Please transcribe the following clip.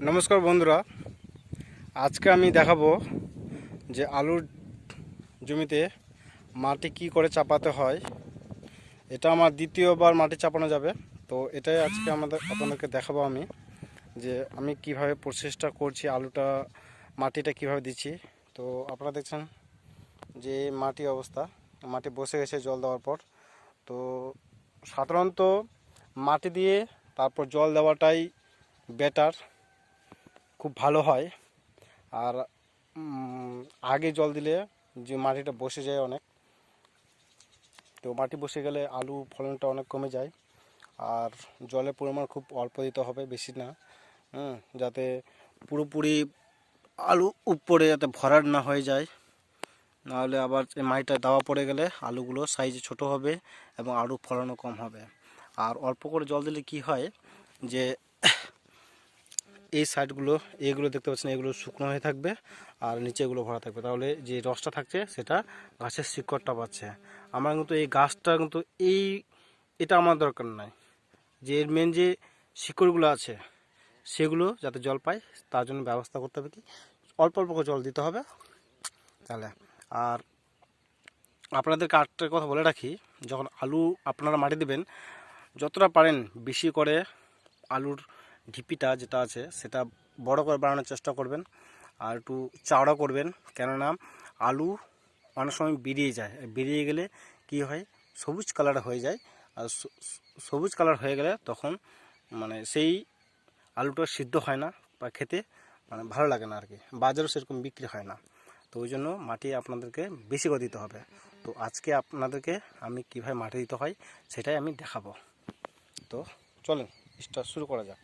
নমস্কার বন্ধুরা, আজকে আমি দেখাবো যে আলুর জমিতে মাটি কি করে চাপাতে হয়। এটা আমার দ্বিতীয়বার মাটি চাপানো যাবে। তো এটাই আজকে আপনাদেরকে দেখাবো আমি, যে আমি কিভাবে প্রসেসটা করছি, মাটিটা কিভাবে দিচ্ছি। তো আপনারা দেখছেন যে মাটি অবস্থা, মাটি বসে গেছে জল দেওয়ার পর। তো সাধারণত মাটি দিয়ে তারপর জল দেওয়াটাই বেটার, খুব ভালো হয়। আর আগে জল দিলে যে মাটিটা বসে যায় অনেক, তো মাটি বসে গেলে আলু ফলনটা অনেক কমে যায়। আর জলের পরিমাণ খুব অল্প দিতে হবে, বেশি না, যাতে পুরোপুরি আলু উপরে যাতে ভরাট না হয়ে যায়। নাহলে আবার এই মাটিটা দাওয়া পড়ে গেলে আলুগুলো সাইজে ছোট হবে এবং আলু ফলনও কম হবে। আর অল্প করে জল দিলে কি হয় যে এই সাইডগুলো, এগুলো দেখতে পাচ্ছেন, এগুলো শুকনো হয়ে থাকবে আর নিচে এগুলো ভরা থাকবে। তাহলে যে রসটা থাকছে সেটা গাছের শিকড়টা পাচ্ছে। আমার কিন্তু এই গাছটা কিন্তু এটা আমার দরকার নাই, যে এর মেন যে শিকড়গুলো আছে সেগুলো যাতে জল পায়, তার জন্য ব্যবস্থা করতে হবে কি, অল্প অল্প করে জল দিতে হবে তাহলে। আর আপনাদেরকে আরেকটা কথা বলে রাখি, যখন আলু আপনারা মাটি দেবেন, যতটা পারেন বেশি করে আলুর ঢিপিটা যেটা আছে সেটা বড় করে বানানোর চেষ্টা করবেন, আর একটু চওড়া করবেন। কেননা আলু অনেক সময় বেরিয়ে যায়, বেরিয়ে গেলে কি হয়, সবুজ কালার হয়ে যায়। আর সবুজ কালার হয়ে গেলে তখন সেই আলুটা সিদ্ধ হয় না বা খেতে ভালো লাগে না আর কি, বাজারেও সেরকম বিক্রি হয় না। তো ওই জন্য মাটি আপনাদেরকে বেশি করে দিতে হবে। তো আজকে আপনাদেরকে আমি কীভাবে মাটি দিতে হয় সেটাই আমি দেখাবো। তো চলেন, স্টার্ট শুরু করা যাক।